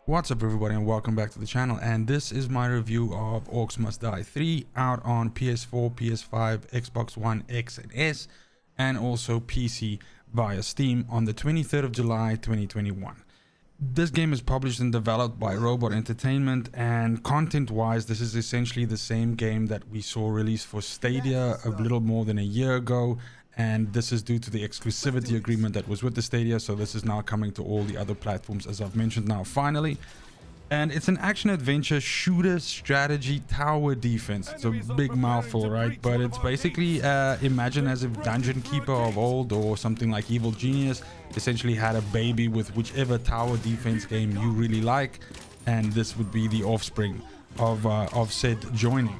What's up everybody and welcome back to the channel, and this is my review of Orcs Must Die 3 out on PS4, PS5, Xbox One X and S, and also PC via Steam on the 23rd of July 2021. This game is published and developed by Robot Entertainment, and content wise this is essentially the same game that we saw released for Stadia a little more than a year ago, and this is due to the exclusivity agreement that was with the Stadia, so this is now coming to all the other platforms, as I've mentioned now finally. And it's an action adventure shooter strategy tower defense. It's a big mouthful, right? But it's basically imagine as if Dungeon Keeper of old or something like Evil Genius essentially had a baby with whichever tower defense game you really like, and this would be the offspring of said joining.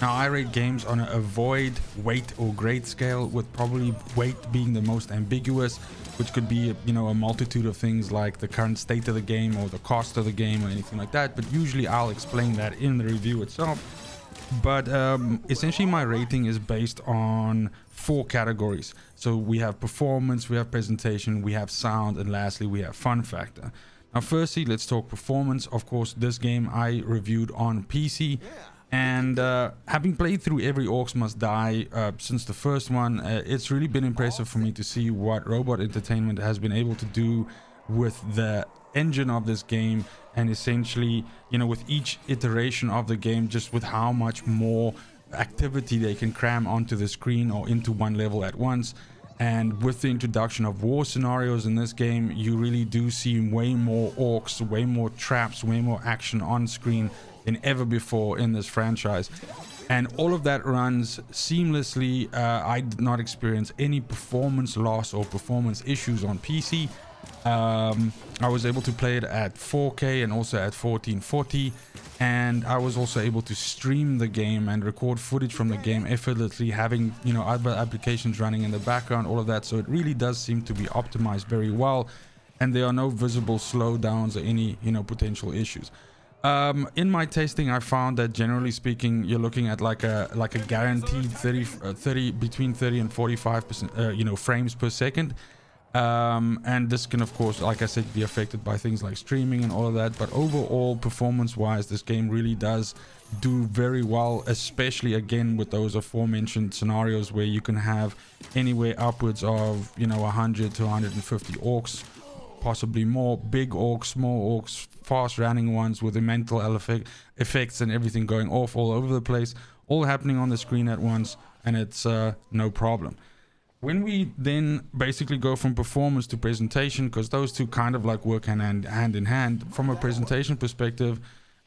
Now, I rate games on a void, weight, or grade scale, with probably weight being the most ambiguous, which could be, you know, a multitude of things like the current state of the game or the cost of the game or anything like that. But usually I'll explain that in the review itself. But essentially my rating is based on 4 categories. So we have performance, we have presentation, we have sound, and lastly we have fun factor. Now, firstly, let's talk performance. Of course, this game I reviewed on PC. And having played through every Orcs Must Die since the first one, it's really been impressive for me to see what Robot Entertainment has been able to do with the engine of this game, and essentially, you know, with each iteration of the game, just with how much more activity they can cram onto the screen or into one level at once. And with the introduction of war scenarios in this game, you really do see way more orcs, way more traps, way more action on screen than ever before in this franchise. And all of that runs seamlessly. I did not experience any performance loss or performance issues on PC. I was able to play it at 4K and also at 1440, and I was also able to stream the game and record footage from the game effortlessly, having, you know, other applications running in the background, all of that. So it really does seem to be optimized very well, and there are no visible slowdowns or any, you know, potential issues. In my testing, I found that generally speaking, you're looking at like a guaranteed 30 between 30 and 45% you know, frames per second. And this can, of course, like I said, be affected by things like streaming and all of that. But overall, performance wise, this game really does do very well, especially again with those aforementioned scenarios where you can have anywhere upwards of, you know, 100 to 150 orcs, possibly more, big orcs, small orcs, fast running ones with the mental effects and everything going off all over the place, all happening on the screen at once, and it's no problem. When we then basically go from performance to presentation, because those two kind of like work hand in hand, from a presentation perspective,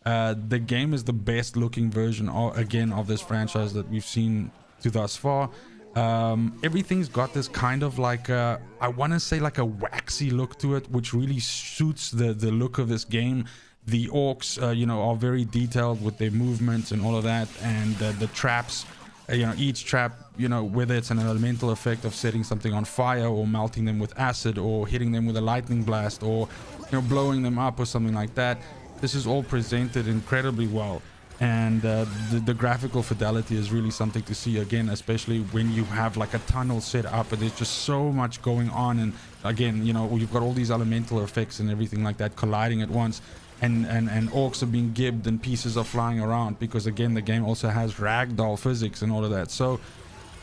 the game is the best looking version of this franchise that we've seen to thus far. Everything's got this kind of like I want to say like a waxy look to it, which really suits the look of this game. The orcs you know, are very detailed with their movements and all of that, and the traps, you know, each trap, you know, whether it's an elemental effect of setting something on fire or melting them with acid or hitting them with a lightning blast or, you know, blowing them up or something like that, this is all presented incredibly well. And the graphical fidelity is really something to see, again, especially when you have like a tunnel set up and there's just so much going on. And again, you know, you've got all these elemental effects and everything like that colliding at once, and orcs are being gibbed and pieces are flying around, because again, the game also has ragdoll physics and all of that. So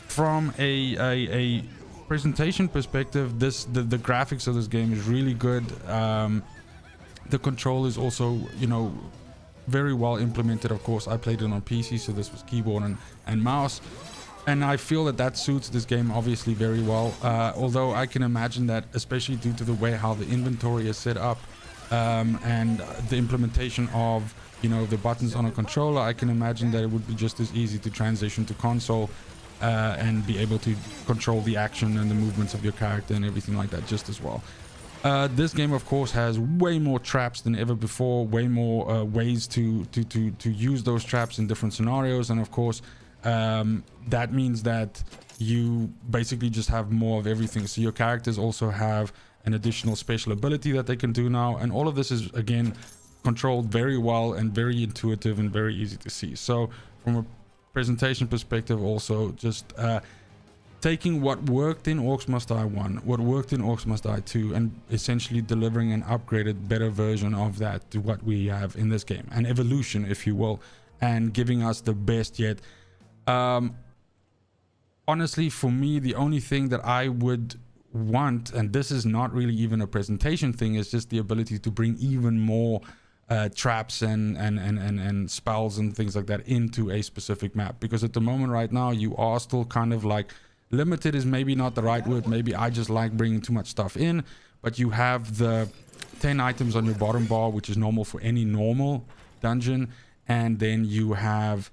from a presentation perspective, the graphics of this game is really good. The control is also, you know, very well implemented. Of course, I played it on PC, so this was keyboard and mouse, and I feel that suits this game obviously very well. Although I can imagine that, especially due to the way how the inventory is set up, and the implementation of, you know, the buttons on a controller, I can imagine that it would be just as easy to transition to console and be able to control the action and the movements of your character and everything like that just as well. This game, of course, has way more traps than ever before, way more ways to use those traps in different scenarios, and of course that means that you basically just have more of everything. So your characters also have an additional special ability that they can do now, and all of this is again controlled very well and very intuitive and very easy to see. So from a presentation perspective, also just taking what worked in Orcs Must Die 1, what worked in Orcs Must Die 2, and essentially delivering an upgraded, better version of that to what we have in this game, an evolution, if you will, and giving us the best yet. Honestly, for me, the only thing that I would want, and this is not really even a presentation thing, is just the ability to bring even more traps and spells and things like that into a specific map, because at the moment right now you are still kind of like limited, is maybe not the right word, maybe I just like bringing too much stuff in, but you have the 10 items on your bottom bar, which is normal for any normal dungeon, and then you have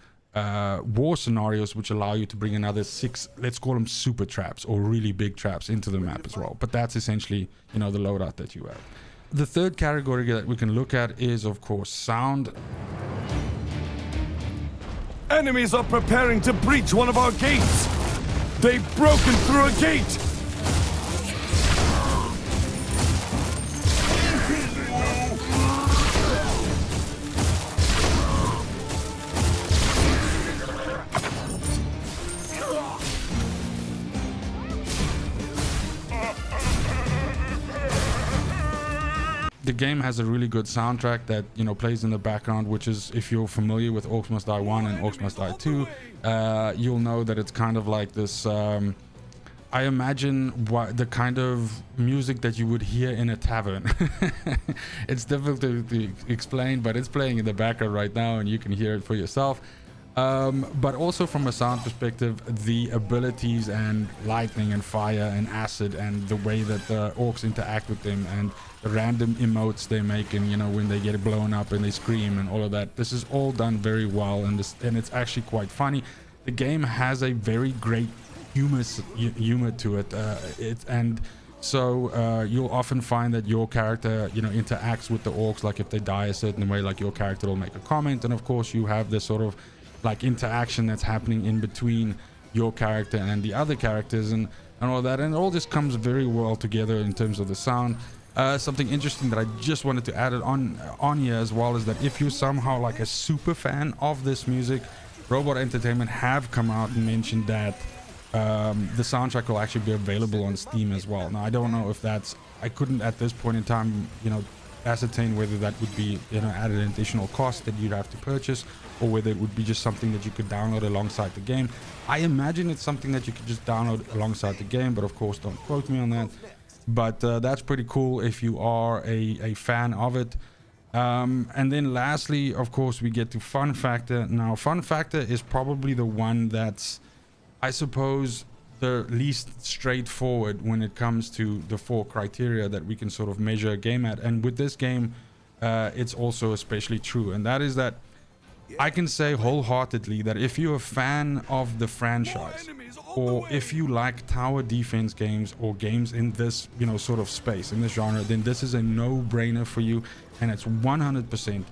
war scenarios which allow you to bring another 6, let's call them super traps or really big traps into the map as well. But that's essentially, you know, the loadout that you have. The third category that we can look at is, of course, sound. Enemies are preparing to breach one of our gates. They've broken through a gate. The game has a really good soundtrack that, you know, plays in the background, which is, if you're familiar with Orcs Must Die 1 and Orcs Must Die 2, you'll know that it's kind of like this, I imagine the kind of music that you would hear in a tavern. It's difficult to explain, but it's playing in the background right now and you can hear it for yourself. But also from a sound perspective, the abilities and lightning and fire and acid and the way that the orcs interact with them and the random emotes they make, and, you know, when they get blown up and they scream and all of that, this is all done very well, and it's actually quite funny. The game has a very great humor to it, and so you'll often find that your character, you know, interacts with the orcs, like if they die a certain way, like your character will make a comment, and of course you have this sort of like interaction that's happening in between your character and the other characters and all that, and it all just comes very well together in terms of the sound. Something interesting that I just wanted to add it on here as well is that if you're somehow like a super fan of this music, Robot Entertainment have come out and mentioned that the soundtrack will actually be available on Steam as well. Now I don't know if that's, I couldn't at this point in time, you know, ascertain whether that would be, you know, at an additional cost that you'd have to purchase, or whether it would be just something that you could download alongside the game. I imagine it's something that you could just download alongside the game, but of course don't quote me on that. But that's pretty cool if you are a fan of it. And then lastly, of course, we get to fun factor. Now fun factor is probably the one that's, I suppose, the least straightforward when it comes to the 4 criteria that we can sort of measure a game at. And with this game, it's also especially true, and that is that I can say wholeheartedly that if you're a fan of the franchise, or if you like tower defense games or games in this, you know, sort of space, in this genre, then this is a no-brainer for you, and it's 100%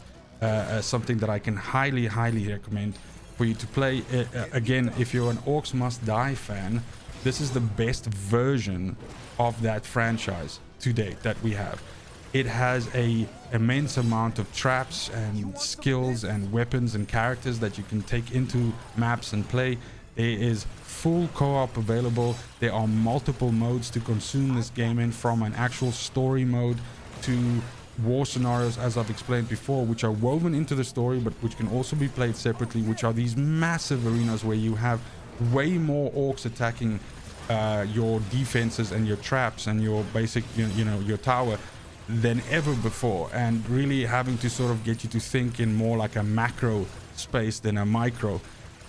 something that I can highly recommend for you to play. Again, if you're an Orcs Must Die fan, this is the best version of that franchise to date that we have. It has a immense amount of traps and skills and weapons and characters that you can take into maps and play. There is full co-op available. There are multiple modes to consume this game in, from an actual story mode to war scenarios, as I've explained before, which are woven into the story but which can also be played separately, which are these massive arenas where you have way more orcs attacking your defenses and your traps and your basic, you know, your tower than ever before, and really having to sort of get you to think in more like a macro space than a micro.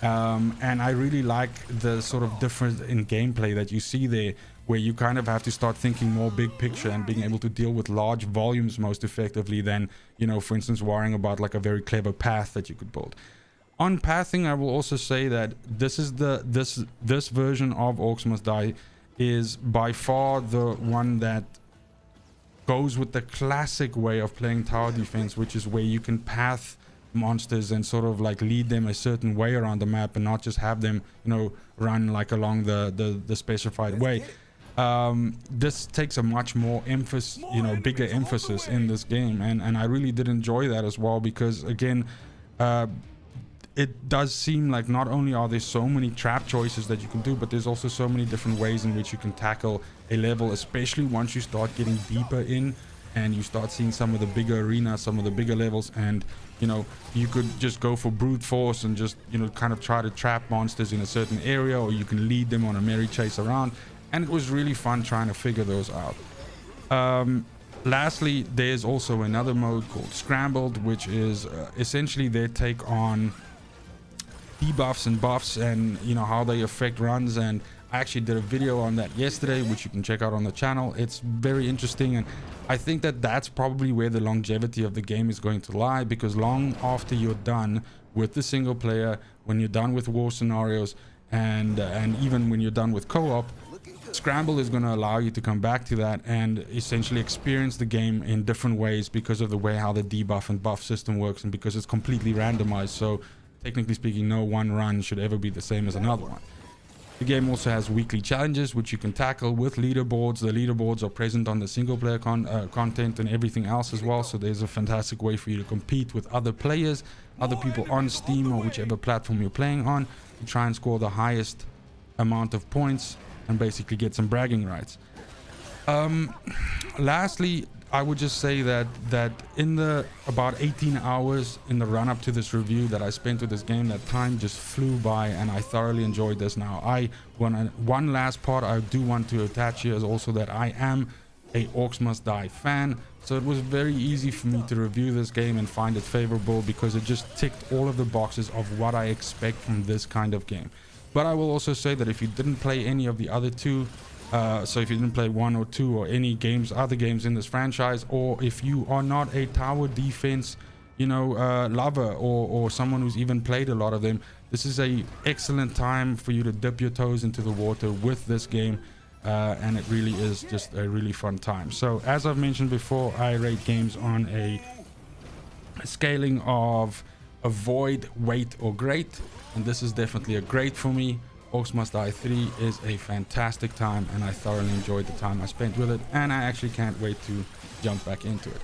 And I really like the sort of difference in gameplay that you see there, where you kind of have to start thinking more big picture and being able to deal with large volumes most effectively than, you know, for instance, worrying about like a very clever path that you could build. On pathing, I will also say that this is this version of Orcs Must Die is by far the one that goes with the classic way of playing tower defense, which is where you can path monsters and sort of like lead them a certain way around the map and not just have them, you know, run like along the specified way. This takes a much more emphasis, you know, bigger emphasis in this game, and I really did enjoy that as well, because again, it does seem like not only are there so many trap choices that you can do, but there's also so many different ways in which you can tackle a level, especially once you start getting deeper in and you start seeing some of the bigger arenas, some of the bigger levels. And you know, you could just go for brute force and just, you know, kind of try to trap monsters in a certain area, or you can lead them on a merry chase around, and it was really fun trying to figure those out. Lastly, there's also another mode called Scrambled, which is essentially their take on debuffs and buffs, and you know, how they affect runs. And I actually did a video on that yesterday, which you can check out on the channel. It's very interesting, and I think that that's probably where the longevity of the game is going to lie, because long after you're done with the single player, when you're done with war scenarios, and even when you're done with co-op, Scramble is going to allow you to come back to that and essentially experience the game in different ways, because of the way how the debuff and buff system works, and because it's completely randomized. So technically speaking, no one run should ever be the same as another one. The game also has weekly challenges which you can tackle with leaderboards. The leaderboards are present on the single player content and everything else as well, so there's a fantastic way for you to compete with other players, other people on Steam or whichever platform you're playing on, to try and score the highest amount of points and basically get some bragging rights. Lastly, I would just say that in the about 18 hours in the run up to this review that I spent with this game, that time just flew by, and I thoroughly enjoyed this. Now, one last part I do want to attach here is also that I am a Orcs Must Die fan, so it was very easy for me to review this game and find it favorable, because it just ticked all of the boxes of what I expect from this kind of game. But I will also say that if you didn't play any of the other two, so if you didn't play 1 or 2 or any other games in this franchise, or if you are not a tower defense, you know, lover, or someone who's even played a lot of them, this is a excellent time for you to dip your toes into the water with this game, and it really is just a really fun time. So as I've mentioned before, I rate games on a scaling of avoid, wait, or great, and this is definitely a great for me. Orcs Must Die 3 is a fantastic time, and I thoroughly enjoyed the time I spent with it, and I actually can't wait to jump back into it.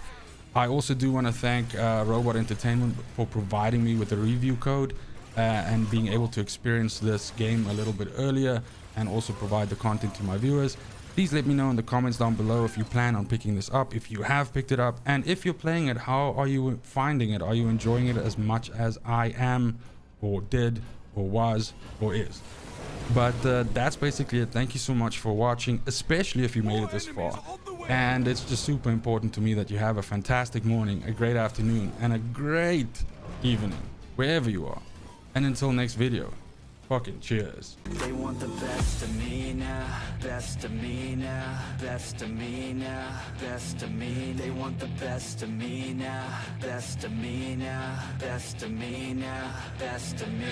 I also do want to thank Robot Entertainment for providing me with a review code and being able to experience this game a little bit earlier, and also provide the content to my viewers. Please let me know in the comments down below if you plan on picking this up, if you have picked it up, and if you're playing it, how are you finding it? Are you enjoying it as much as I am, or did, or was, or is? But that's basically it. Thank you so much for watching, especially if you made it this far. And it's just super important to me that you have a fantastic morning, a great afternoon, and a great evening wherever you are. And until next video, fucking cheers. They want the best of me now, best of me now, best of me now, best of me. They want the best of me now, best of me now, best of me now, best of me.